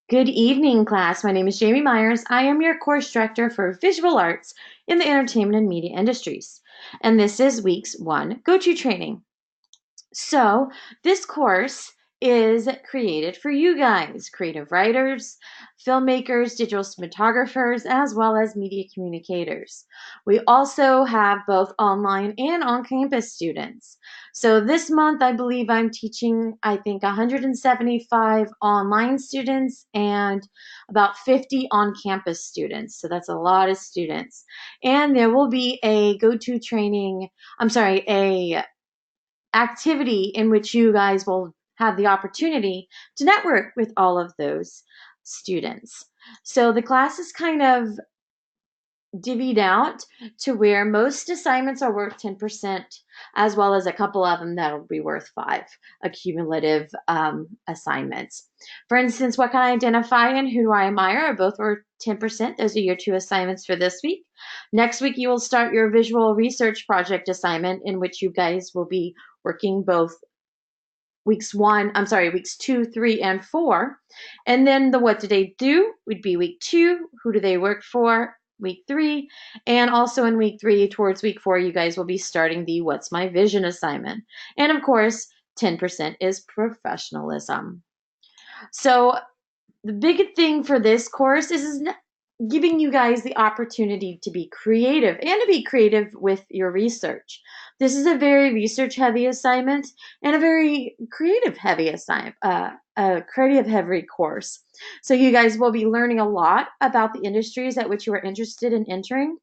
Good evening, class. My name is Jamie Myers. I am your course director for visual arts in the entertainment and media industries. And this is week's one go-to training. So this course is created for you guys, creative writers, filmmakers, digital cinematographers, as well as media communicators. We also have both online and on-campus students. So this month, I believe I'm teaching, I think, 175 online students and about 50 on-campus students. So that's a lot of students. And there will be a go-to training, a activity in which you guys will have the opportunity to network with all of those students. So the class is kind of divvied out to where most assignments are worth 10%, as well as a couple of them that'll be worth 5 accumulative assignments. For instance, what can I identify and who do I admire are both worth 10%. Those are your 2 assignments for this week. Next week, you will start your visual research project assignment in which you guys will be working both weeks 2, 3, and 4. And then the what do they do would be week 2. Who do they work for? Week 3. And also in week 3, towards week 4, you guys will be starting the What's My Vision assignment. And of course, 10% is professionalism. So the big thing for this course is giving you guys the opportunity to be creative and to be creative with your research. This is a very research heavy assignment and a very creative heavy assignment, a creative heavy course. So you guys will be learning a lot about the industries at which you are interested in entering,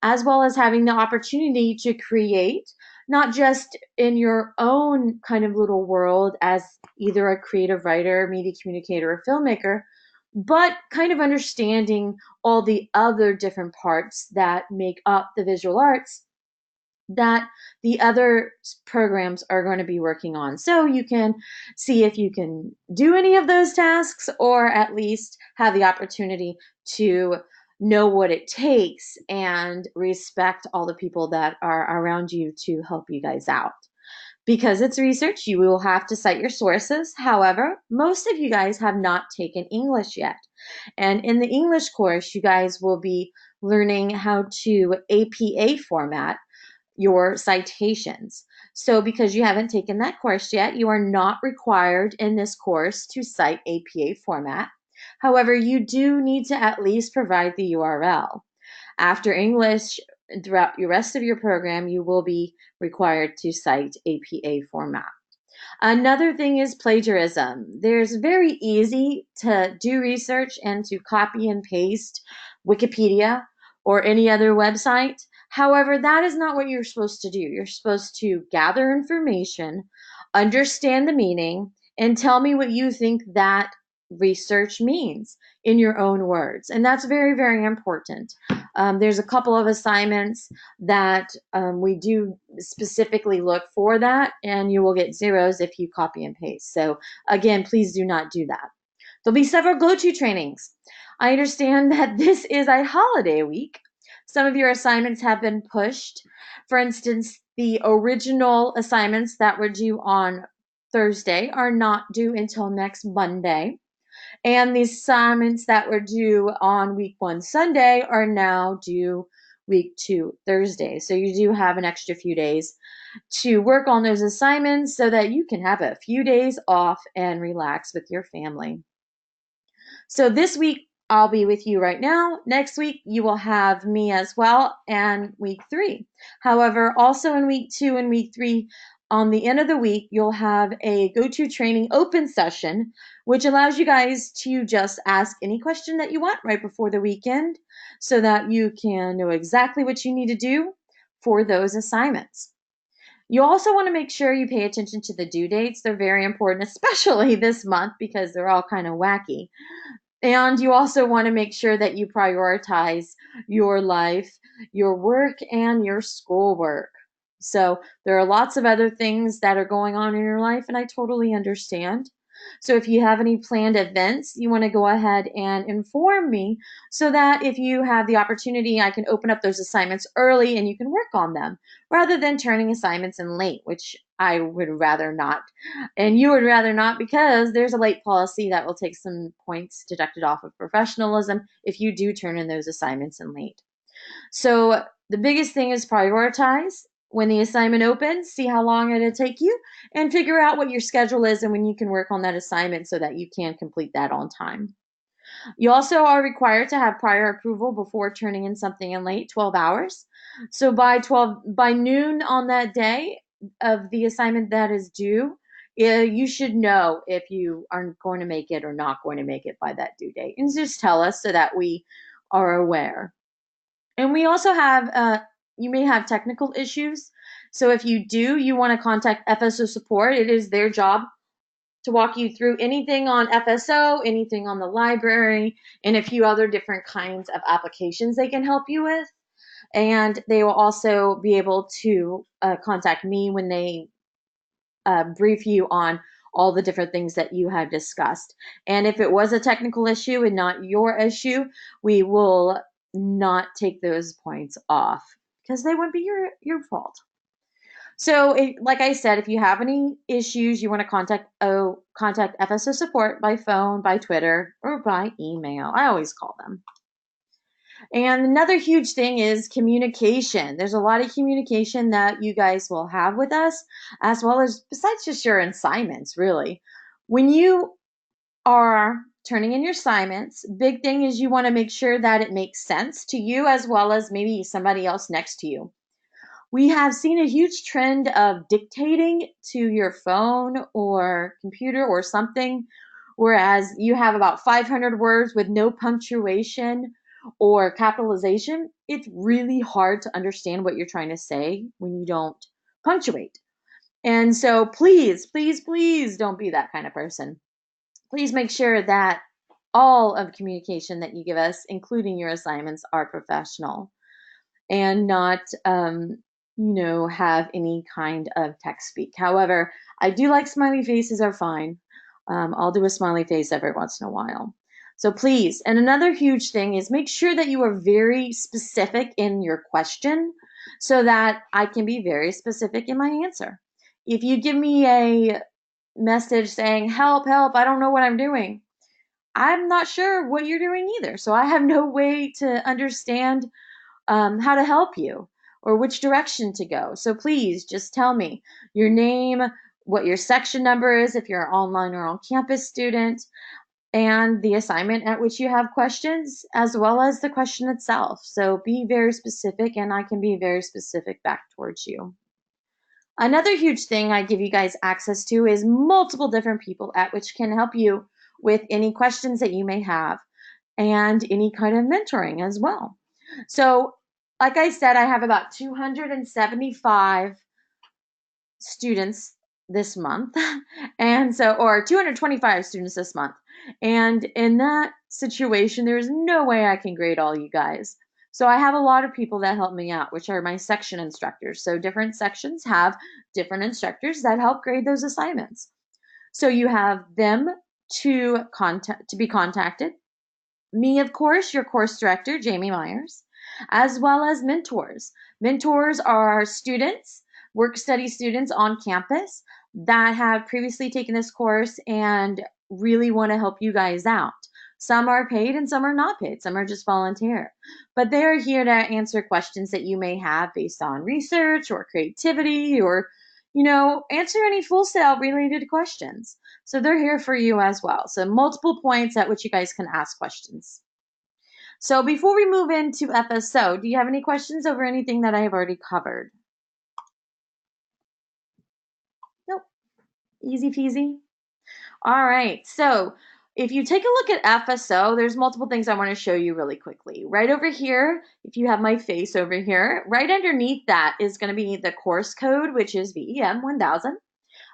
as well as having the opportunity to create, not just in your own kind of little world as either a creative writer, media communicator, or filmmaker, but kind of understanding all the other different parts that make up the visual arts that the other programs are going to be working on. So you can see if you can do any of those tasks or at least have the opportunity to know what it takes and respect all the people that are around you to help you guys out. Because it's research, you will have to cite your sources. However, most of you guys have not taken English yet. And in the English course, you guys will be learning how to APA format your citations. So because you haven't taken that course yet, you are not required in this course to cite APA format. However, you do need to at least provide the URL. After English, throughout the rest of your program, you will be required to cite APA format. Another thing is plagiarism. There's very easy to do research and to copy and paste Wikipedia or any other website. However, that is not what you're supposed to do. You're supposed to gather information, understand the meaning, and tell me what you think that research means in your own words. And that's very, very important. There's a couple of assignments that we do specifically look for that, and you will get zeros if you copy and paste. So again, please do not do that. There'll be several go-to trainings. I understand that this is a holiday week. Some of your assignments have been pushed. For instance, the original assignments that were due on Thursday are not due until next Monday. And the assignments that were due on week 1 Sunday are now due week 2 Thursday. So you do have an extra few days to work on those assignments so that you can have a few days off and relax with your family. So this week, I'll be with you right now. Next week, you will have me as well, and week 3. However, also in week 2 and week 3, on the end of the week, you'll have a go-to training open session, which allows you guys to just ask any question that you want right before the weekend so that you can know exactly what you need to do for those assignments. You also want to make sure you pay attention to the due dates. They're very important, especially this month because they're all kind of wacky. And you also want to make sure that you prioritize your life, your work, and your schoolwork. So there are lots of other things that are going on in your life, and I totally understand. So if you have any planned events, you want to go ahead and inform me so that if you have the opportunity, I can open up those assignments early and you can work on them rather than turning assignments in late, which I would rather not. And you would rather not because there's a late policy that will take some points deducted off of professionalism if you do turn in those assignments in late. So the biggest thing is prioritize. When the assignment opens, see how long it'll take you and figure out what your schedule is and when you can work on that assignment so that you can complete that on time. You also are required to have prior approval before turning in something in late, 12 hours. So by noon on that day of the assignment that is due, you should know if you are going to make it or not going to make it by that due date. And just tell us so that we are aware. And we also have, you may have technical issues. So if you do, you want to contact FSO support. It is their job to walk you through anything on FSO, anything on the library, and a few other different kinds of applications they can help you with. And they will also be able to contact me when they brief you on all the different things that you have discussed. And if it was a technical issue and not your issue, we will not take those points off because they wouldn't be your fault. So, like I said, if you have any issues, you want to contact FSO support by phone, by Twitter, or by email. I always call them. And another huge thing is communication. There's a lot of communication that you guys will have with us, as well as besides just your assignments, really. When you are turning in your assignments, big thing is you want to make sure that it makes sense to you as well as maybe somebody else next to you. We have seen a huge trend of dictating to your phone or computer or something, whereas you have about 500 words with no punctuation or capitalization. It's really hard to understand what you're trying to say when you don't punctuate. And so please, please, please don't be that kind of person. Please make sure that all of communication that you give us, including your assignments, are professional and not have any kind of text speak. However, I do like smiley faces are fine. I'll do a smiley face every once in a while. So please, and another huge thing is make sure that you are very specific in your question so that I can be very specific in my answer. If you give me a message saying, help, help, I don't know what I'm doing, I'm not sure what you're doing either. So I have no way to understand how to help you or which direction to go. So please just tell me your name, what your section number is if you're an online or on campus student, and the assignment at which you have questions, as well as the question itself. So be very specific, and I can be very specific back towards you. Another huge thing I give you guys access to is multiple different people at which can help you with any questions that you may have and any kind of mentoring as well. So, like I said, I have about 275 students this month, or 225 students this month. And in that situation, there's no way I can grade all you guys. So I have a lot of people that help me out, which are my section instructors. So different sections have different instructors that help grade those assignments. So you have them to be contacted. Me, of course, your course director, Jamie Myers, as well as mentors. Mentors are students, work study students on campus that have previously taken this course and really want to help you guys out. Some are paid and some are not paid. Some are just volunteer. But they are here to answer questions that you may have based on research or creativity or, answer any Full Sail related questions. So they're here for you as well. So multiple points at which you guys can ask questions. So before we move into FSO, do you have any questions over anything that I have already covered? Nope. Easy peasy. All right. So if you take a look at FSO, there's multiple things I want to show you really quickly. Right over here, if you have my face over here, right underneath that is going to be the course code, which is VEM 1000,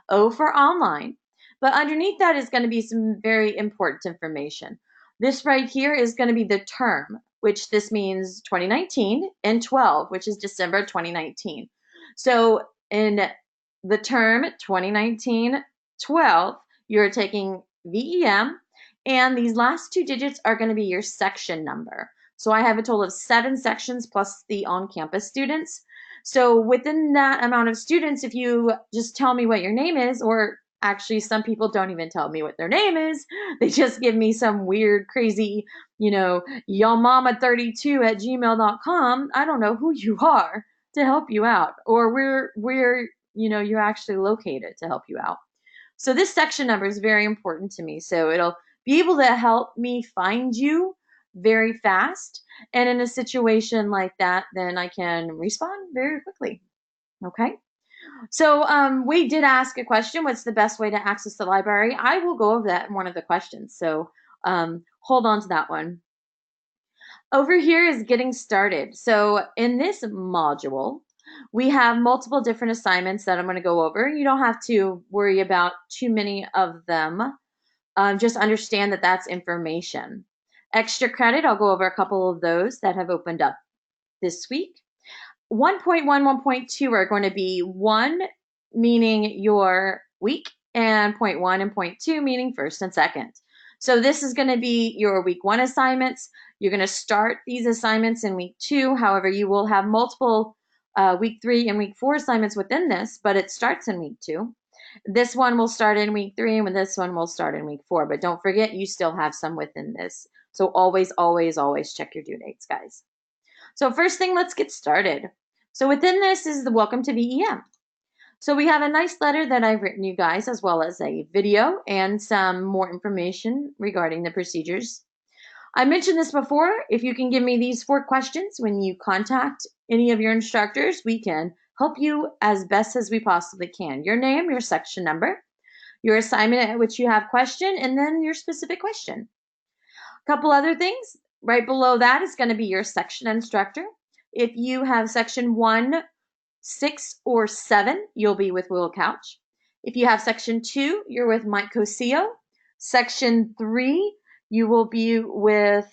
O for online. But underneath that is going to be some very important information. This right here is going to be the term, which this means 2019, and 12, which is December 2019. So in the term 2019-12, you're taking VEM, and these last 2 digits are going to be your section number. So I have a total of 7 sections plus the on-campus students. So within that amount of students, if you just tell me what your name is, or actually some people don't even tell me what their name is, they just give me some weird, crazy, yomama32@gmail.com, I don't know who you are to help you out, or where you're actually located to help you out. So this section number is very important to me. So it'll be able to help me find you very fast. And in a situation like that, then I can respond very quickly. Okay. So we did ask a question, what's the best way to access the library? I will go over that in one of the questions. So hold on to that one. Over here is getting started. So in this module, we have multiple different assignments that I'm going to go over. You don't have to worry about too many of them. Just understand that that's information. Extra credit, I'll go over a couple of those that have opened up this week. 1.1, 1.2 are going to be 1 meaning your week, and 0.1 and 0.2 meaning first and second. So this is going to be your week 1 assignments. You're going to start these assignments in week 2. However, you will have multiple week 3 and week 4 assignments within this, but it starts in week 2. This one will start in week 3, and this one will start in week 4. But don't forget, you still have some within this. So always, always, always check your due dates, guys. So first thing, let's get started. So within this is the welcome to VEM. So we have a nice letter that I've written you guys, as well as a video and some more information regarding the procedures. I mentioned this before. If you can give me these 4 questions when you contact any of your instructors, we can help you as best as we possibly can. Your name, your section number, your assignment at which you have question, and then your specific question. A couple other things. Right below that is going to be your section instructor. If you have section 1, 6, or 7, you'll be with Will Couch. If you have section 2, you're with Mike Cosio. Section 3, you will be with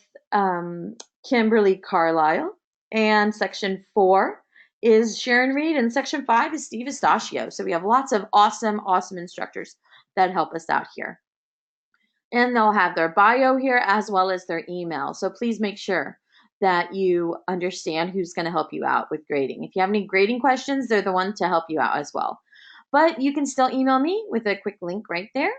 Kimberly Carlisle. And section 4 is Sharon Reed. And section 5 is Steve Estachio. So we have lots of awesome, awesome instructors that help us out here. And they'll have their bio here as well as their email. So please make sure that you understand who's going to help you out with grading. If you have any grading questions, they're the one to help you out as well. But you can still email me with a quick link right there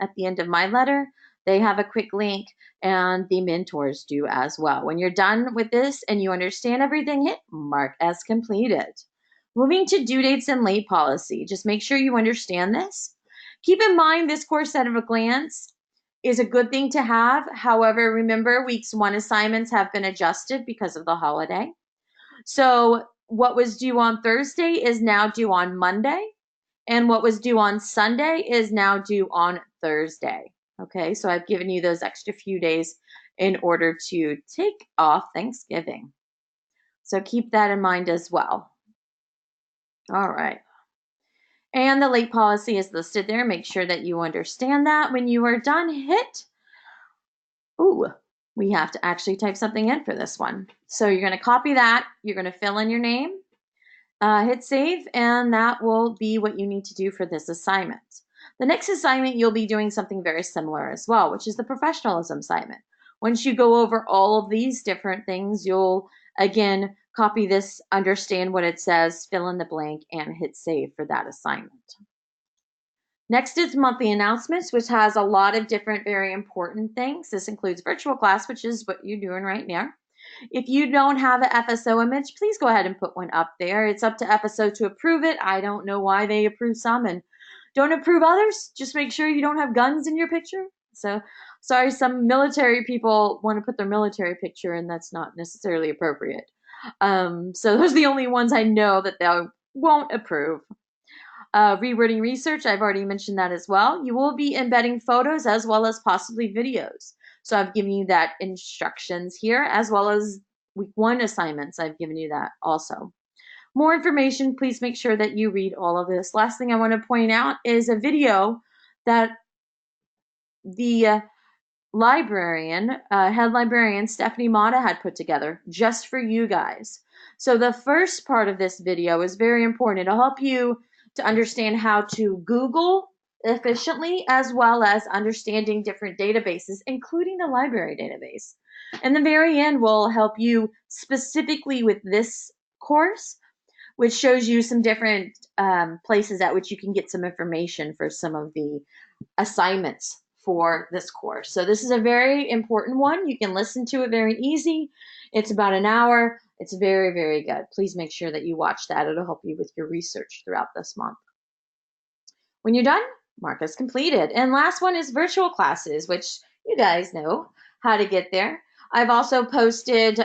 at the end of my letter. They have a quick link, and the mentors do as well. When you're done with this and you understand everything, hit mark as completed. Moving to due dates and late policy. Just make sure you understand this. Keep in mind this course at a glance is a good thing to have. However, remember weeks 1 assignments have been adjusted because of the holiday. So what was due on Thursday is now due on Monday, and what was due on Sunday is now due on Thursday. Okay, so I've given you those extra few days in order to take off Thanksgiving. So keep that in mind as well. All right. And the late policy is listed there. Make sure that you understand that. When you are done, hit. Ooh, we have to actually type something in for this one. So you're going to copy that. You're going to fill in your name, hit save, and that will be what you need to do for this assignment. The next assignment, you'll be doing something very similar as well, which is the professionalism assignment. Once you go over all of these different things, you'll, again, copy this, understand what it says, fill in the blank, and hit save for that assignment. Next is monthly announcements, which has a lot of different very important things. This includes virtual class, which is what you're doing right now. If you don't have an FSO image, please go ahead and put one up there. It's up to FSO to approve it. I don't know why they approve some and don't approve others. Just make sure you don't have guns in your picture. So, sorry, some military people want to put their military picture, and that's not necessarily appropriate. So those are the only ones I know that they won't approve. Rewording research, I've already mentioned that as well. You will be embedding photos as well as possibly videos. So I've given you that instructions here, as well as week 1 assignments. I've given you that also. More information, please make sure that you read all of this. Last thing I want to point out is a video that the librarian, head librarian Stephanie Mata had put together just for you guys. So the first part of this video is very important. It'll help you to understand how to Google efficiently, as well as understanding different databases, including the library database. And the very end will help you specifically with this course, which shows you some different places at which you can get some information for some of the assignments for this course. So this is a very important one. You can listen to it very easy. It's about an hour. It's very, very good. Please make sure that you watch that. It'll help you with your research throughout this month. When you're done, mark as completed. And last one is virtual classes, which you guys know how to get there. I've also posted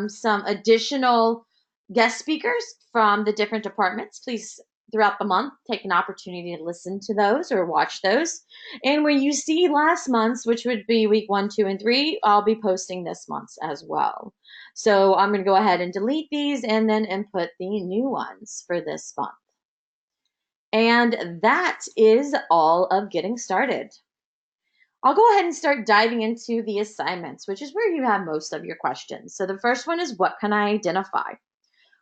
some additional guest speakers from the different departments. Please, throughout the month, take an opportunity to listen to those or watch those. And when you see last month's, which would be week 1, 2, and 3, I'll be posting this month's as well. So I'm going to go ahead and delete these and then input the new ones for this month. And that is all of getting started. I'll go ahead and start diving into the assignments, which is where you have most of your questions. So the first one is, what can I identify?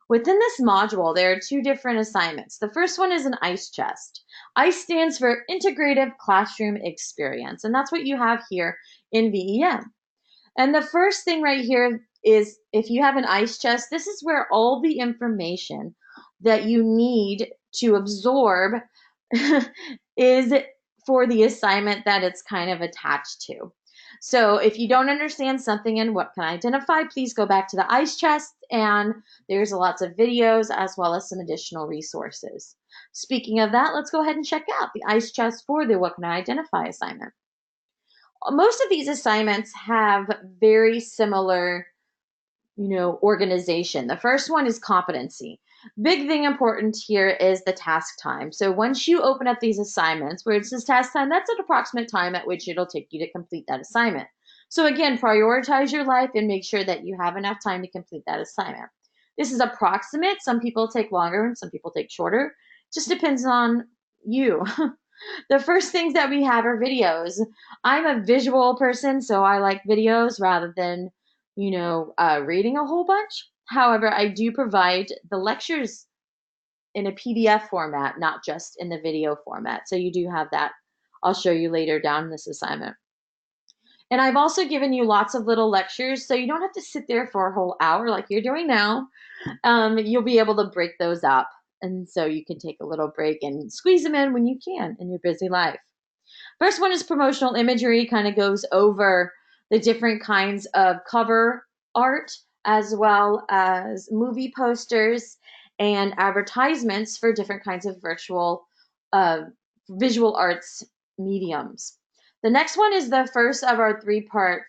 Within this module, there are 2 different assignments. The first one is an ICE chest. ICE stands for Integrative Classroom Experience, and that's what you have here in VEM. And the first thing right here is, if you have an ICE chest, this is where all the information that you need to absorb is for the assignment that it's kind of attached to. So if you don't understand something and what can I identify, please go back to the ICE chest, and there's lots of videos as well as some additional resources. Speaking of that, let's go ahead and check out the ICE chest for the what can I identify assignment. Most of these assignments have very similar, organization. The first one is competency. Big thing important here is the task time. So once you open up these assignments where it says task time, that's an approximate time at which it'll take you to complete that assignment. So again, prioritize your life and make sure that you have enough time to complete that assignment. This is approximate. Some people take longer and some people take shorter. Just depends on you. The first things that we have are videos. I'm a visual person, so I like videos rather than reading a whole bunch. However, I do provide the lectures in a PDF format, not just in the video format. So you do have that. I'll show you later down in this assignment. And I've also given you lots of little lectures, so you don't have to sit there for a whole hour like you're doing now. You'll be able to break those up. And so you can take a little break and squeeze them in when you can in your busy life. First one is promotional imagery, kind of goes over the different kinds of cover art as well as movie posters and advertisements for different kinds of virtual visual arts mediums. The next one is the first of our 3-part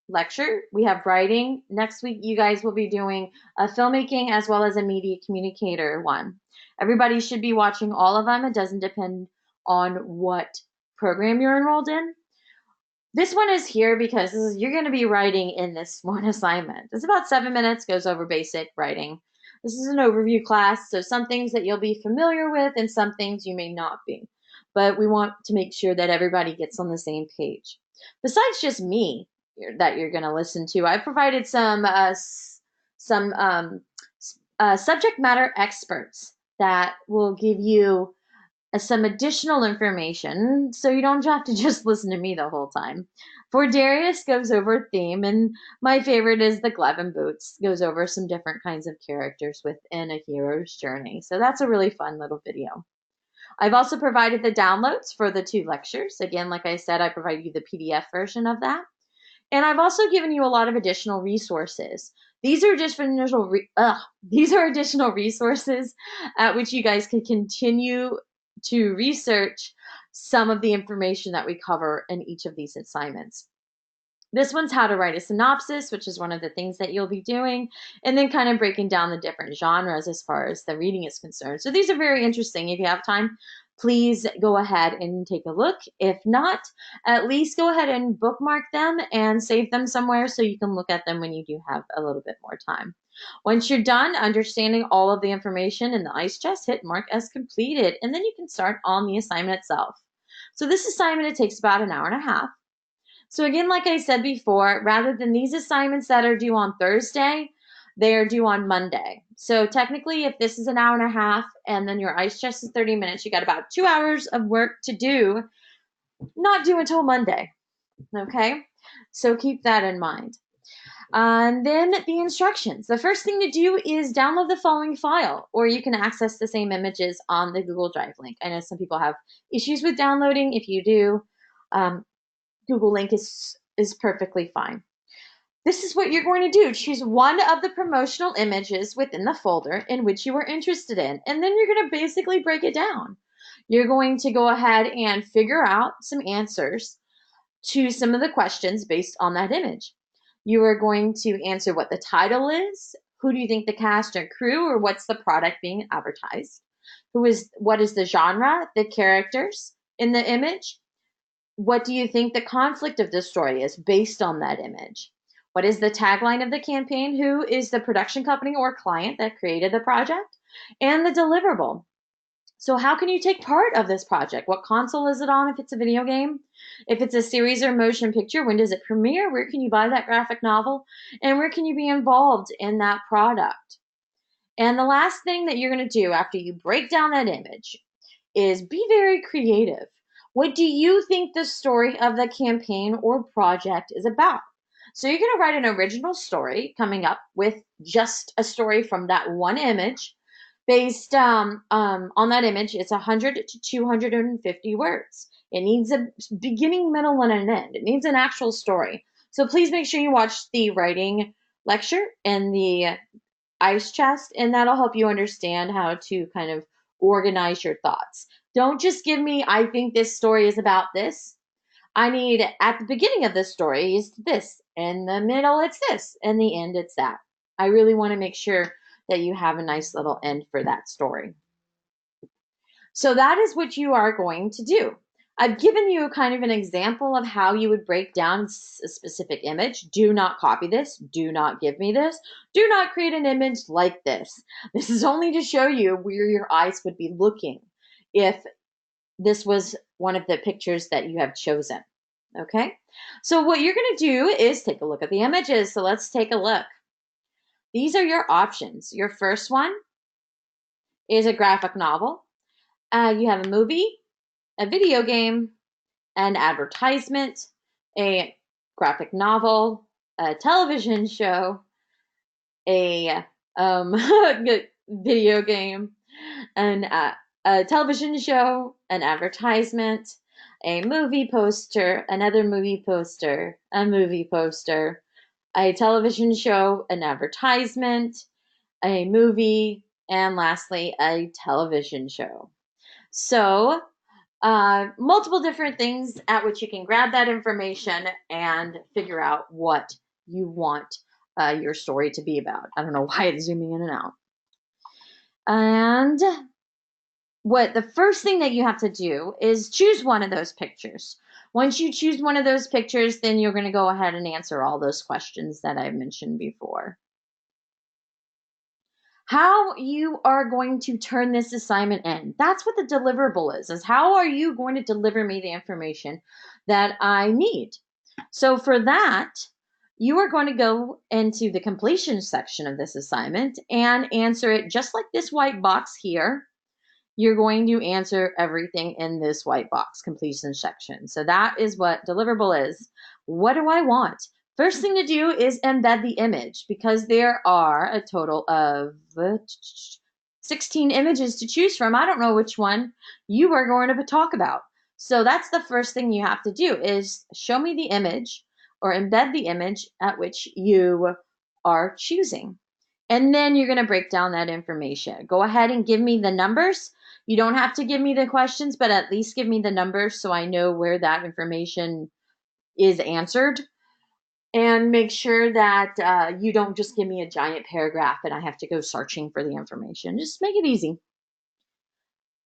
lecture. We have writing. Next week, you guys will be doing a filmmaking as well as a media communicator one. Everybody should be watching all of them. It doesn't depend on what program you're enrolled in. This one is here because you're going to be writing in this one assignment. It's about 7 minutes, goes over basic writing. This is an overview class, so some things that you'll be familiar with and some things you may not be. But we want to make sure that everybody gets on the same page. Besides just me that you're going to listen to, I provided some subject matter experts that will give you some additional information, so you don't have to just listen to me the whole time. For Darius, goes over theme, and my favorite is the Glove and Boots, goes over some different kinds of characters within a hero's journey. So that's a really fun little video. I've also provided the downloads for the 2 lectures. Again, like I said, I provide you the PDF version of that. And I've also given you a lot of additional resources. These are additional resources at which you guys can continue to research some of the information that we cover in each of these assignments. This one's how to write a synopsis, which is one of the things that you'll be doing, and then kind of breaking down the different genres as far as the reading is concerned. So these are very interesting. If you have time, please go ahead and take a look. If not, at least go ahead and bookmark them and save them somewhere so you can look at them when you do have a little bit more time. Once you're done understanding all of the information in the ICE chest, hit mark as completed, and then you can start on the assignment itself. So this assignment, it takes about an hour and a half. So again, like I said before, rather than these assignments that are due on Thursday, they are due on Monday. So technically, if this is an hour and a half and then your ICE chest is 30 minutes, you got about 2 hours of work to do. not due until Monday. Okay, so keep that in mind. And then the instructions. The first thing to do is download the following file, or you can access the same images on the Google Drive link. I know some people have issues with downloading. If you do, Google link is perfectly fine. This is what you're going to do. Choose one of the promotional images within the folder in which you are interested in, and then you're going to basically break it down. You're going to go ahead and figure out some answers to some of the questions based on that image. You are going to answer what the title is, who do you think the cast and crew, or what's the product being advertised, what is the genre, the characters in the image, what do you think the conflict of the story is based on that image, what is the tagline of the campaign, who is the production company or client that created the project, and the deliverable. So how can you take part of this project? What console is it on if it's a video game? If it's a series or motion picture, when does it premiere? Where can you buy that graphic novel? And where can you be involved in that product? And the last thing that you're going to do after you break down that image is be very creative. What do you think the story of the campaign or project is about? So you're going to write an original story coming up with just a story from that one image based on that image. It's 100 to 250 words. It needs a beginning, middle, and an end. It needs an actual story. So please make sure you watch the writing lecture and the ice chest, and that'll help you understand how to kind of organize your thoughts. Don't just give me, I think this story is about this. I need at the beginning of the story is this, in the middle it's this, and the end it's that. I really want to make sure that you have a nice little end for that story. So that is what you are going to do. I've given you kind of an example of how you would break down a specific image. Do not copy this. Do not give me this. Do not create an image like this. This is only to show you where your eyes would be looking if this was one of the pictures that you have chosen. Okay, so what you're going to do is take a look at the images. So let's take a look. These are your options. Your first one is a graphic novel. You have a movie, a video game, an advertisement, a graphic novel, a television show, a video game, a television show, an advertisement, a movie poster, another movie poster, a movie poster, a television show, an advertisement, a movie, and lastly, a television show. So, multiple different things at which you can grab that information and figure out what you want your story to be about. I don't know why it's zooming in and out. And what the first thing that you have to do is choose one of those pictures. Once you choose one of those pictures, then you're going to go ahead and answer all those questions that I mentioned before. How you are going to turn this assignment in. That's what the deliverable is how are you going to deliver me the information that I need? So for that, you are going to go into the completion section of this assignment and answer it just like this white box here. You're going to answer everything in this white box completion section. So that is what deliverable is. What do I want? First thing to do is embed the image because there are a total of 16 images to choose from. I don't know which one you are going to talk about. So that's the first thing you have to do is show me the image or embed the image at which you are choosing. And then you're going to break down that information. Go ahead and give me the numbers. You don't have to give me the questions, but at least give me the numbers so I know where that information is answered. And make sure that you don't just give me a giant paragraph and I have to go searching for the information. Just make it easy.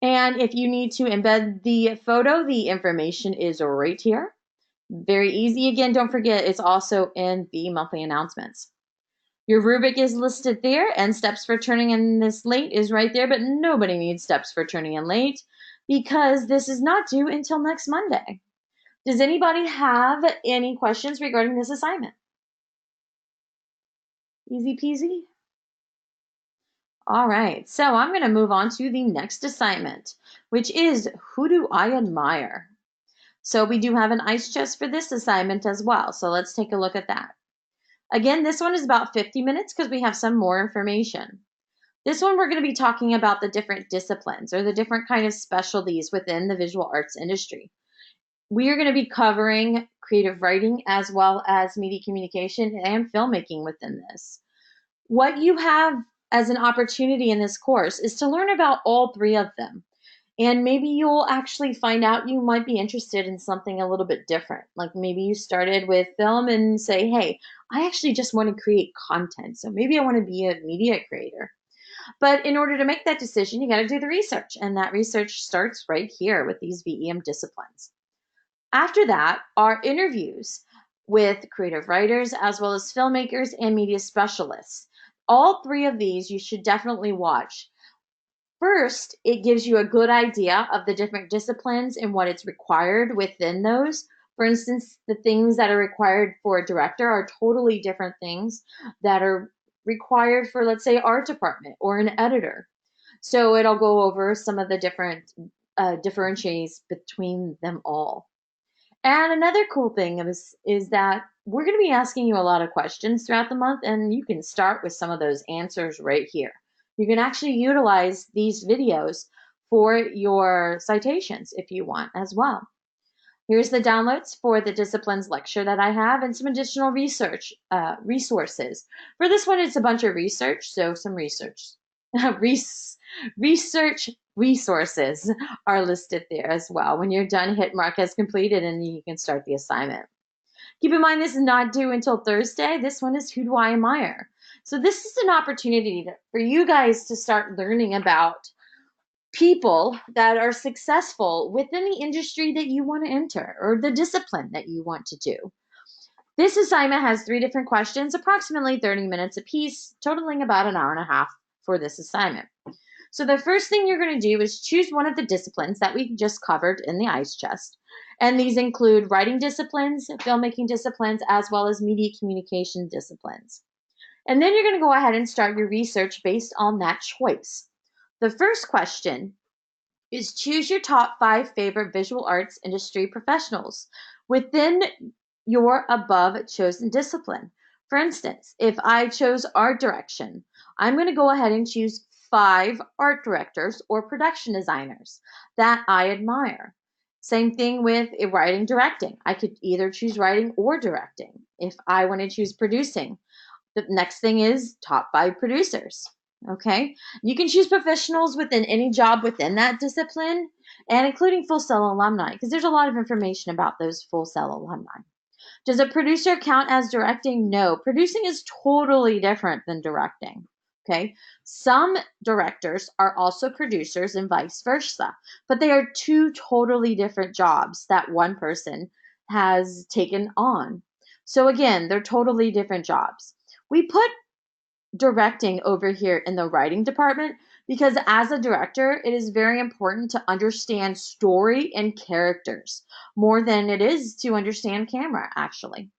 And if you need to embed the photo, the information is right here. Very easy. Again, don't forget, it's also in the monthly announcements. Your rubric is listed there, and steps for turning in this late is right there, but nobody needs steps for turning in late because this is not due until next Monday. Does anybody have any questions regarding this assignment? Easy peasy? All right, so I'm going to move on to the next assignment, which is who do I admire? So we do have an ice chest for this assignment as well. So let's take a look at that. Again, this one is about 50 minutes because we have some more information. This one, we're going to be talking about the different disciplines or the different kind of specialties within the visual arts industry. We are going to be covering creative writing as well as media communication and filmmaking within this. What you have as an opportunity in this course is to learn about all three of them. And maybe you'll actually find out you might be interested in something a little bit different. Like maybe you started with film and say, hey, I actually just want to create content. So maybe I want to be a media creator. But in order to make that decision, you got to do the research. And that research starts right here with these VEM disciplines. After that are interviews with creative writers as well as filmmakers and media specialists. All three of these you should definitely watch. First, it gives you a good idea of the different disciplines and what it's required within those. For instance, the things that are required for a director are totally different things that are required for, let's say, art department or an editor. So it'll go over some of the different differentiates between them all. And another cool thing is that we're going to be asking you a lot of questions throughout the month, and you can start with some of those answers right here. You can actually utilize these videos for your citations if you want as well. Here's the downloads for the disciplines lecture that I have and some additional research resources. For this one, it's a bunch of research, so some research research resources are listed there as well. When you're done, hit mark as completed and you can start the assignment. Keep in mind this is not due until Thursday. This one is Who Do I Admire? So this is an opportunity for you guys to start learning about people that are successful within the industry that you want to enter or the discipline that you want to do. This assignment has 3 different questions, approximately 30 minutes apiece, totaling about an hour and a half for this assignment. So the first thing you're going to do is choose one of the disciplines that we just covered in the ice chest. And these include writing disciplines, filmmaking disciplines, as well as media communication disciplines. And then you're going to go ahead and start your research based on that choice. The first question is choose your top 5 favorite visual arts industry professionals within your above chosen discipline. For instance, if I chose art direction, I'm going to go ahead and choose 5 art directors or production designers that I admire. Same thing with writing directing. I could either choose writing or directing. If I want to choose producing, the next thing is top 5 producers. Okay, you can choose professionals within any job within that discipline and including Full Sail alumni because there's a lot of information about those Full Sail alumni. Does a producer count as directing? No. Producing is totally different than directing. Okay. Some directors are also producers and vice versa, but they are 2 totally different jobs that one person has taken on. So again, they're totally different jobs. We put directing over here in the writing department because as a director, it is very important to understand story and characters more than it is to understand camera, actually.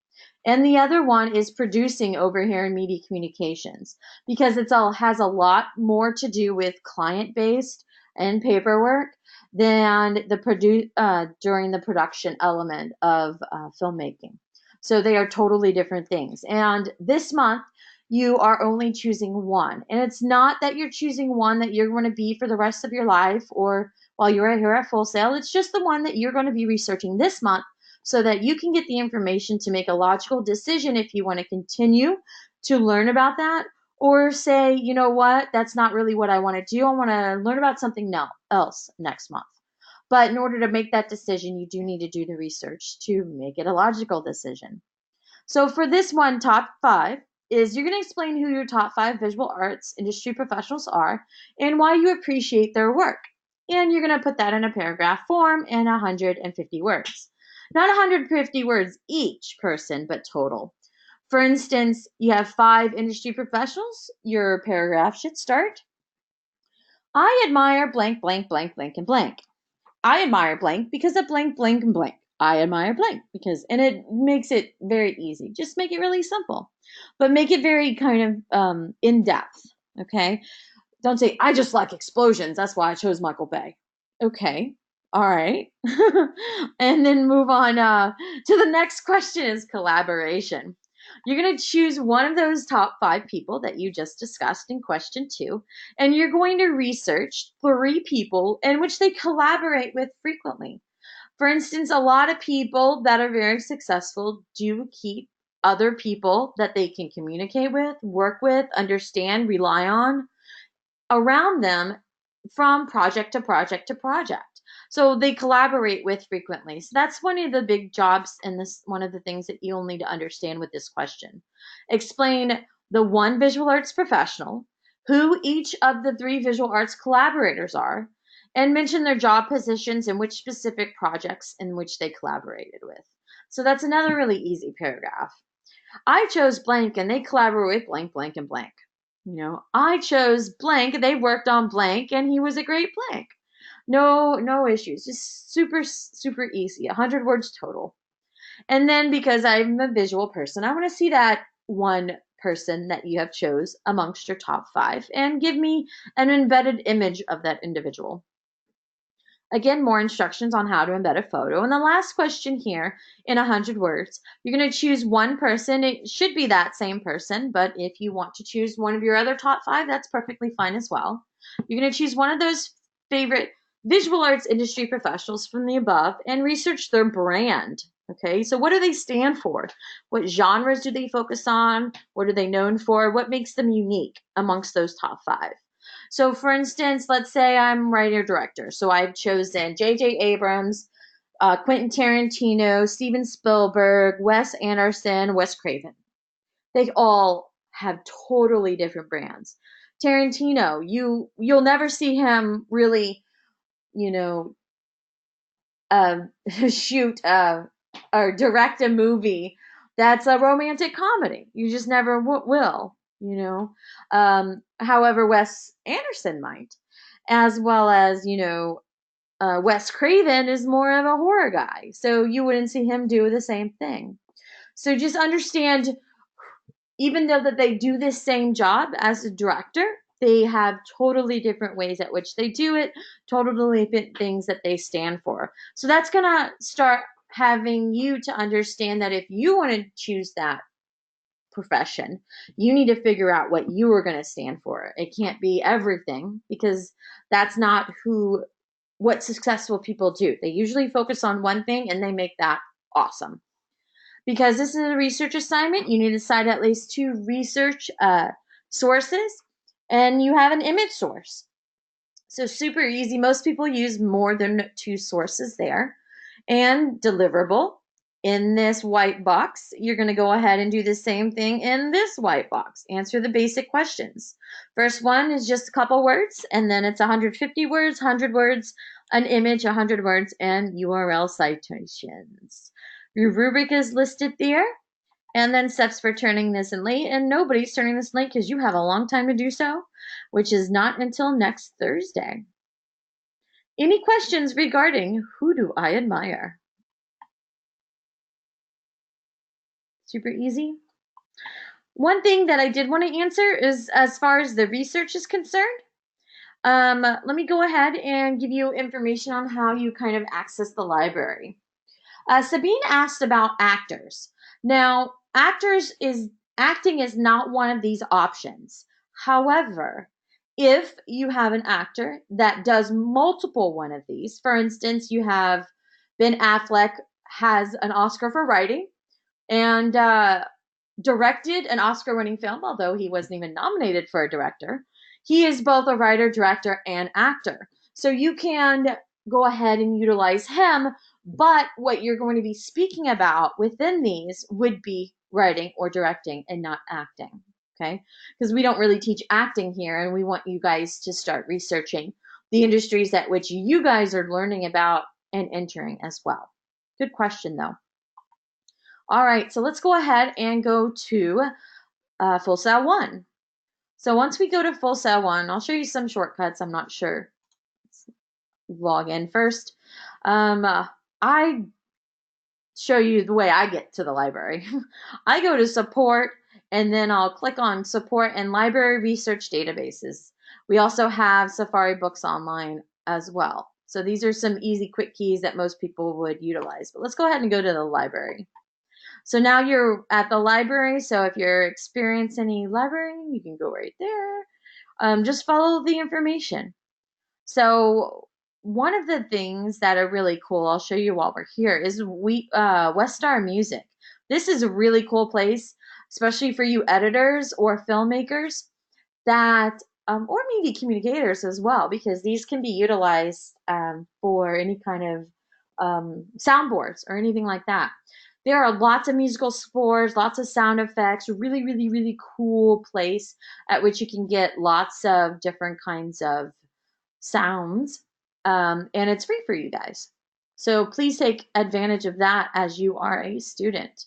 And the other one is producing over here in media communications because it's all has a lot more to do with client based and paperwork than during the production element of filmmaking. So they are totally different things. And this month, you are only choosing one. And it's not that you're choosing one that you're going to be for the rest of your life or while you're here at Full Sail. It's just the one that you're going to be researching this month so that you can get the information to make a logical decision if you want to continue to learn about that or say, you know what, that's not really what I want to do. I want to learn about something else next month. But in order to make that decision, you do need to do the research to make it a logical decision. So for this one, top 5, is you're going to explain who your top 5 visual arts industry professionals are and why you appreciate their work. And you're going to put that in a paragraph form in 150 words. Not 150 words each person, but total. For instance, you have 5 industry professionals. Your paragraph should start. I admire blank, blank, blank, blank, and blank. I admire blank because of blank, blank, and blank. I admire blank because, and it makes it very easy. Just make it really simple, but make it very kind of in depth. Okay. Don't say, I just like explosions. That's why I chose Michael Bay. Okay. All right. And then move on to the next question is collaboration. You're going to choose one of those top 5 people that you just discussed in question 2, and you're going to research 3 people in which they collaborate with frequently. For instance, a lot of people that are very successful do keep other people that they can communicate with, work with, understand, rely on around them from project to project to project. So they collaborate with frequently. So that's one of the big jobs and this one of the things that you'll need to understand with this question. Explain the one visual arts professional, who each of the 3 visual arts collaborators are, and mention their job positions and which specific projects in which they collaborated with. So that's another really easy paragraph. I chose blank and they collaborate with blank, blank, and blank. I chose blank, they worked on blank, and he was a great blank. No issues. Just super, super easy. 100 words total. And then because I'm a visual person, I want to see that one person that you have chose amongst your top 5 and give me an embedded image of that individual. Again, more instructions on how to embed a photo. And the last question here in 100 words, you're going to choose one person. It should be that same person, but if you want to choose one of your other top 5, that's perfectly fine as well. You're going to choose one of those favorite visual arts industry professionals from the above and research their brand. Okay, so what do they stand for? What genres do they focus on? What are they known for? What makes them unique amongst those top 5? So, for instance, let's say I'm writer-director. So I've chosen J.J. Abrams, Quentin Tarantino, Steven Spielberg, Wes Anderson, Wes Craven. They all have totally different brands. Tarantino, you'll never see him really, you know, shoot or direct a movie that's a romantic comedy. You just never will. However, Wes Anderson might, as well as Wes Craven is more of a horror guy, so you wouldn't see him do the same thing. So just understand, even though that they do this same job as a director, they have totally different ways at which they do it, totally different things that they stand for. So that's gonna start having you to understand that if you want to choose that profession, you need to figure out what you are going to stand for. It can't be everything, because that's not what successful people do. They usually focus on one thing and they make that awesome. Because this is a research assignment, you need to cite at least 2 research sources, and you have an image source. So super easy. Most people use more than 2 sources there. And deliverable. In this white box, you're going to go ahead and do the same thing in this white box. Answer the basic questions. First one is just a couple words, and then it's 150 words, 100 words, an image, 100 words, and URL citations. Your rubric is listed there, and then steps for turning this in late, and nobody's turning this late because you have a long time to do so, which is not until next Thursday. Any questions regarding who do I admire? Super easy. One thing that I did want to answer is, as far as the research is concerned, let me go ahead and give you information on how you kind of access the library. Sabine asked about actors. Now, acting is not one of these options. However, if you have an actor that does multiple one of these, for instance, you have Ben Affleck has an Oscar for writing and directed an Oscar-winning film, although he wasn't even nominated for a director. He is both a writer, director, and actor. So you can go ahead and utilize him, but what you're going to be speaking about within these would be writing or directing and not acting, okay? Because we don't really teach acting here, and we want you guys to start researching the industries at which you guys are learning about and entering as well. Good question, though. All right, so let's go ahead and go to Full Sail 1. So once we go to Full Sail 1, I'll show you some shortcuts. I'm not sure. Let's log in first. I show you the way I get to the library. I go to support, and then I'll click on support and library research databases. We also have Safari Books Online as well. So these are some easy, quick keys that most people would utilize. But let's go ahead and go to the library. So now you're at the library. So if you're experiencing any library, you can go right there. Just follow the information. So one of the things that are really cool, I'll show you while we're here, is West Star Music. This is a really cool place, especially for you editors or filmmakers that, or maybe communicators as well, because these can be utilized for any kind of soundboards or anything like that. There are lots of musical scores, lots of sound effects, really, really, really cool place at which you can get lots of different kinds of sounds, and it's free for you guys. So please take advantage of that as you are a student.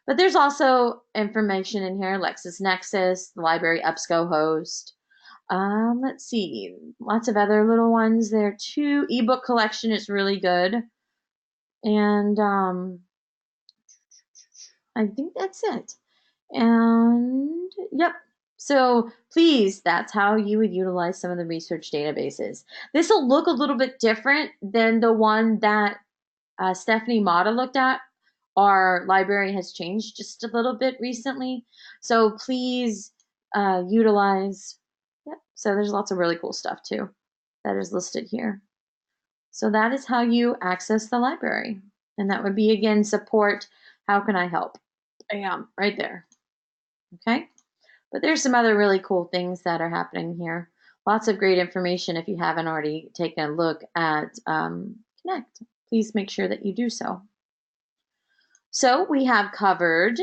But there's also information in here, LexisNexis, the library EBSCOhost. Let's see, lots of other little ones there too. Ebook collection is really good. And I think that's it. And yep. So please, that's how you would utilize some of the research databases. This will look a little bit different than the one that Stephanie Mata looked at. Our library has changed just a little bit recently. So please utilize, yep. So there's lots of really cool stuff too that is listed here. So that is how you access the library. And that would be, again, support. How can I help? Bam, right there. Okay. But there's some other really cool things that are happening here. Lots of great information. If you haven't already taken a look at Connect, please make sure that you do so. So we have covered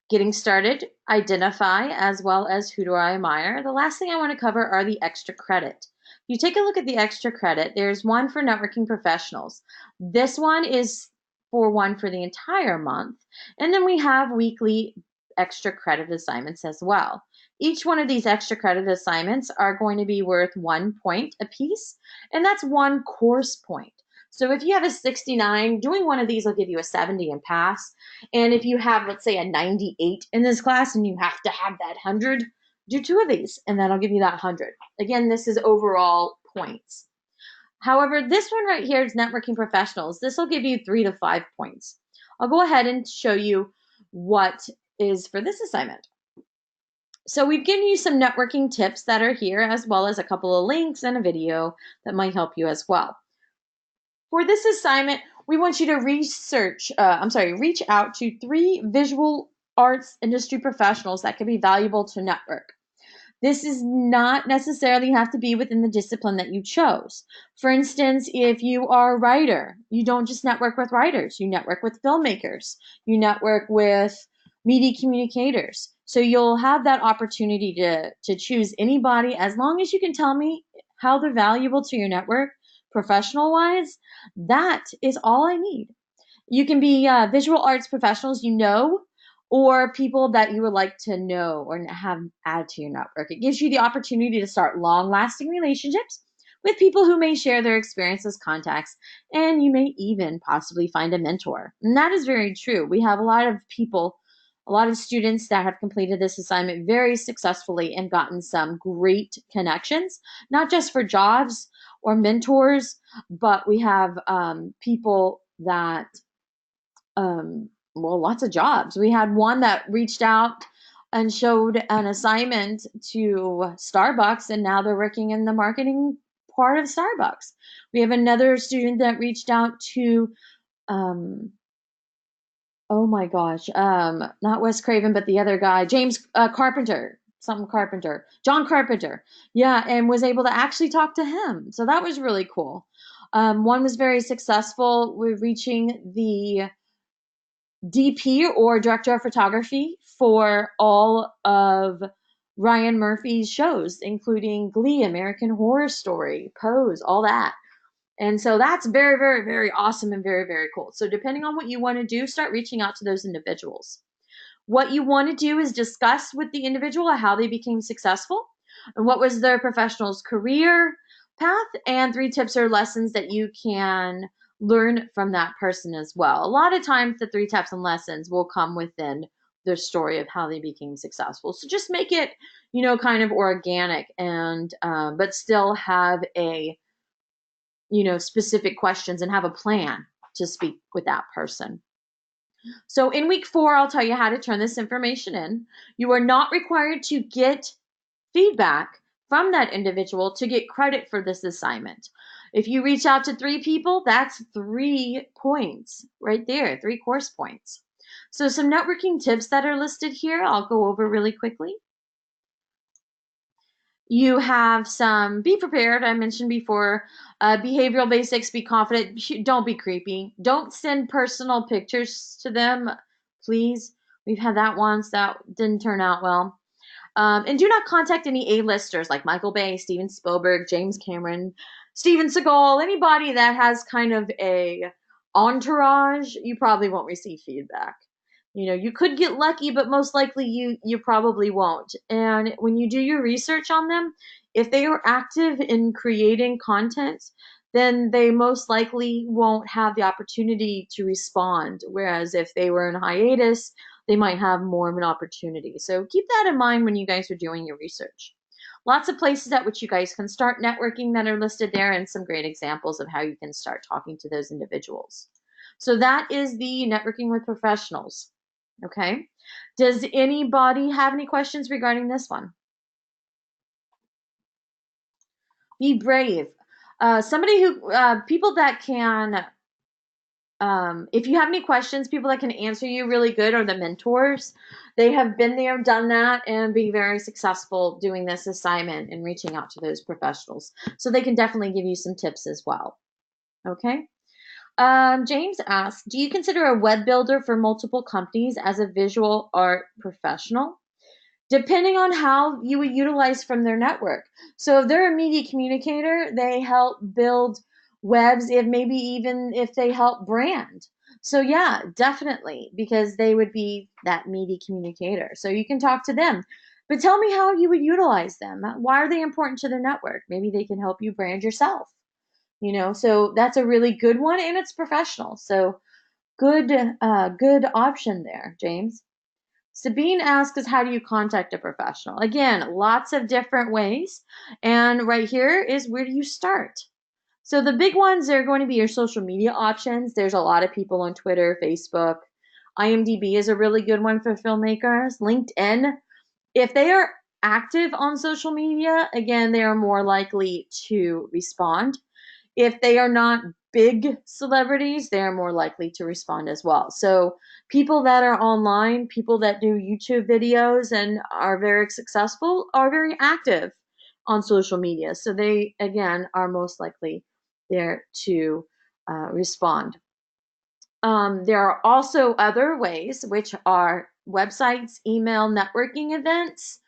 getting started, identify, as well as who do I admire. The last thing I want to cover are the extra credit. If you take a look at the extra credit, there's one for networking professionals. This one is for the entire month. And then we have weekly extra credit assignments as well. Each one of these extra credit assignments are going to be worth 1 point apiece, and that's 1 course point. So if you have a 69, doing one of these will give you a 70 and pass. And if you have, let's say, a 98 in this class and you have to have that 100, do 2 of these, and that'll give you that 100. Again, this is overall points. However, this one right here is networking professionals. This will give you 3 to 5 points. I'll go ahead and show you what is for this assignment. So we've given you some networking tips that are here, as well as a couple of links and a video that might help you as well. For this assignment, we want you to reach out to 3 visual arts industry professionals that could be valuable to network. This does not necessarily have to be within the discipline that you chose. For instance, if you are a writer, you don't just network with writers, you network with filmmakers, you network with media communicators. So you'll have that opportunity to choose anybody, as long as you can tell me how they're valuable to your network, professional-wise. That is all I need. You can be visual arts professionals you know, or people that you would like to know or have add to your network. It gives you the opportunity to start long-lasting relationships with people who may share their experiences, contacts, and you may even possibly find a mentor. And that is very true. We have a lot of people, a lot of students that have completed this assignment very successfully and gotten some great connections, not just for jobs or mentors, but we have people that lots of jobs. We had one that reached out and showed an assignment to Starbucks, and now they're working in the marketing part of Starbucks. We have another student that reached out to, oh my gosh, not Wes Craven, but the other guy, James Carpenter, John Carpenter. Yeah, and was able to actually talk to him. So that was really cool. One was very successful with reaching the DP or director of photography for all of Ryan Murphy's shows, including Glee, American Horror Story, Pose, all that. And so that's very, very, very awesome and very, very cool. So depending on what you want to do, start reaching out to those individuals. What you want to do is discuss with the individual how they became successful and what was their professional's career path, and 3 tips or lessons that you can learn from that person as well. A lot of times the 3 tips and lessons will come within their story of how they became successful. So just make it, kind of organic, and but still have a specific questions and have a plan to speak with that person. So in week 4, I'll tell you how to turn this information in. You are not required to get feedback from that individual to get credit for this assignment. If you reach out to 3 people, that's 3 points right there, 3 course points. So some networking tips that are listed here, I'll go over really quickly. You have some be prepared, I mentioned before, behavioral basics, be confident, don't be creepy. Don't send personal pictures to them, please. We've had that once, that didn't turn out well. And do not contact any A-listers like Michael Bay, Steven Spielberg, James Cameron, Steven Seagal, anybody that has kind of a entourage. You probably won't receive feedback. You could get lucky, but most likely you probably won't. And when you do your research on them, if they are active in creating content, then they most likely won't have the opportunity to respond. Whereas if they were in hiatus, they might have more of an opportunity. So keep that in mind when you guys are doing your research. Lots of places at which you guys can start networking that are listed there, and some great examples of how you can start talking to those individuals. So that is the networking with professionals. Okay. Does anybody have any questions regarding this one? Be brave. People that can, if you have any questions, people that can answer you really good are the mentors. They have been there, done that, and be very successful doing this assignment and reaching out to those professionals. So they can definitely give you some tips as well. Okay. James asks, do you consider a web builder for multiple companies as a visual art professional? Depending on how you would utilize from their network. So if they're a media communicator, they help build webs, maybe even if they help brand. So yeah, definitely, because they would be that media communicator. So you can talk to them. But tell me how you would utilize them. Why are they important to the network? Maybe they can help you brand yourself. So that's a really good one, and it's professional. So good option there, James. Sabine asks, how do you contact a professional? Again, lots of different ways. And right here is, where do you start? So the big ones are going to be your social media options. There's a lot of people on Twitter, Facebook. IMDb is a really good one for filmmakers. LinkedIn. If they are active on social media, again, they are more likely to respond. If they are not big celebrities, they are more likely to respond as well. So people that are online, people that do YouTube videos and are very successful, are very active on social media. So they, again, are most likely there to respond. There are also other ways, which are websites, email, networking events,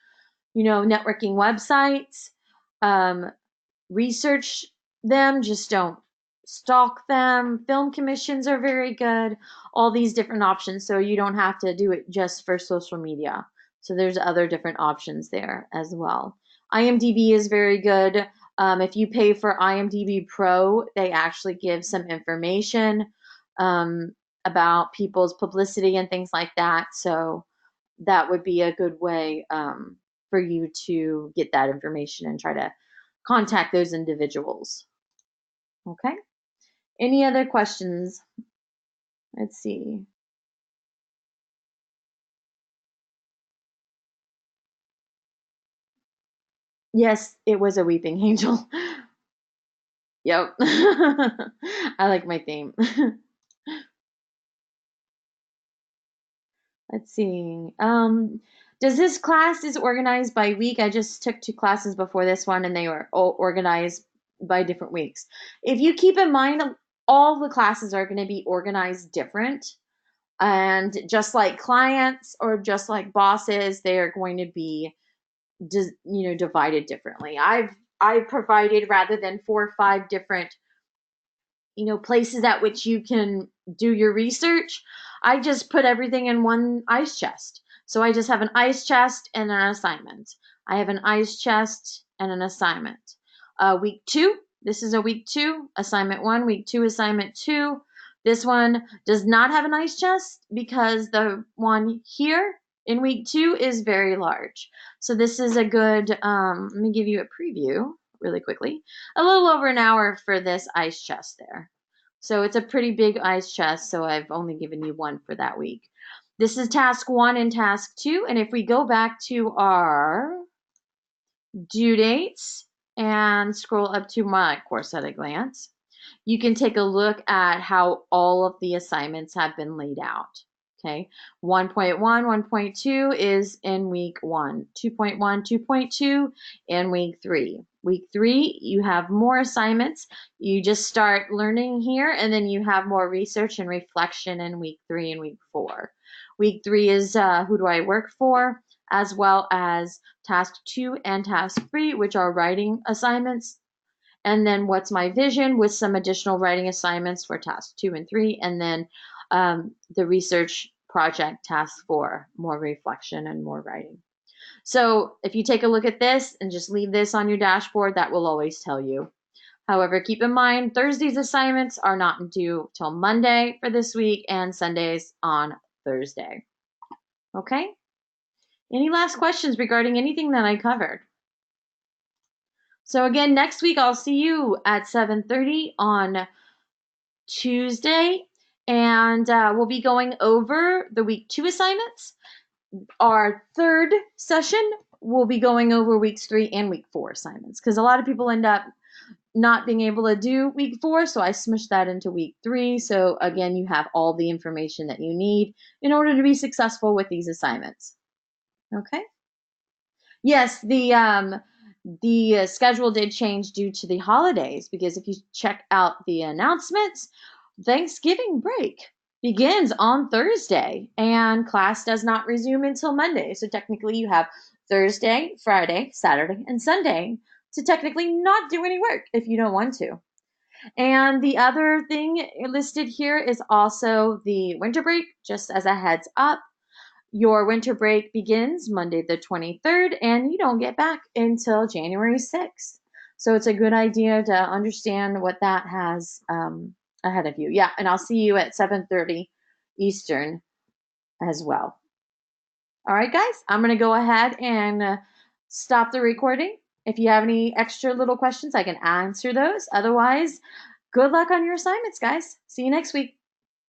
networking websites. Research them, just don't stalk them. Film commissions are very good. All these different options, so you don't have to do it just for social media. So there's other different options there as well. IMDb is very good. If you pay for IMDb Pro, they actually give some information about people's publicity and things like that. So that would be a good way for you to get that information and try to contact those individuals. Okay. Any other questions? Let's see. Yes, it was a weeping angel. Yep. I like my theme. Let's see. Does this class is organized by week? I just took 2 classes before this one, and they were all organized by different weeks. If you keep in mind, all the classes are going to be organized different. And just like clients or just like bosses, they are going to be, divided differently. I've provided, rather than 4 or 5 different, places at which you can do your research, I just put everything in one ice chest. So I just have an ice chest and an assignment. I have an ice chest and an assignment. Week 2, this is a week 2, assignment 1, week 2, assignment 2. This one does not have an ice chest because the one here in week 2 is very large. So this is a good, let me give you a preview really quickly. A little over an hour for this ice chest there. So it's a pretty big ice chest, so I've only given you one for that week. This is task 1 and task 2, and if we go back to our due dates and scroll up to my course at a glance, you can take a look at how all of the assignments have been laid out. Okay, 1.1, 1.2 is in week 1, 2.1, 2.2 in week 3. Week 3, you have more assignments. You just start learning here, and then you have more research and reflection in week 3 and week 4. Week 3 is who do I work for, as well as task 2 and task 3, which are writing assignments. And then what's my vision with some additional writing assignments for task 2 and 3, and then the research project task 4, more reflection and more writing. So if you take a look at this and just leave this on your dashboard, that will always tell you. However, keep in mind Thursday's assignments are not due till Monday for this week, and Sundays on Thursday. Okay? Any last questions regarding anything that I covered? So again, next week I'll see you at 7:30 on Tuesday, and we'll be going over the week 2 assignments. Our third session, we'll be going over weeks 3 and week 4 assignments, because a lot of people end up not being able to do week 4, so I smushed that into week 3. So again, you have all the information that you need in order to be successful with these assignments. Okay? Yes, the schedule did change due to the holidays, because if you check out the announcements, Thanksgiving break begins on Thursday and class does not resume until Monday. So technically you have Thursday, Friday, Saturday, and Sunday to technically not do any work if you don't want to. And the other thing listed here is also the winter break, just as a heads up. Your winter break begins Monday the 23rd, and you don't get back until January 6th. So it's a good idea to understand what that has ahead of you. Yeah, and I'll see you at 7:30 Eastern as well. All right, guys, I'm going to go ahead and stop the recording. If you have any extra little questions, I can answer those. Otherwise, good luck on your assignments, guys. See you next week.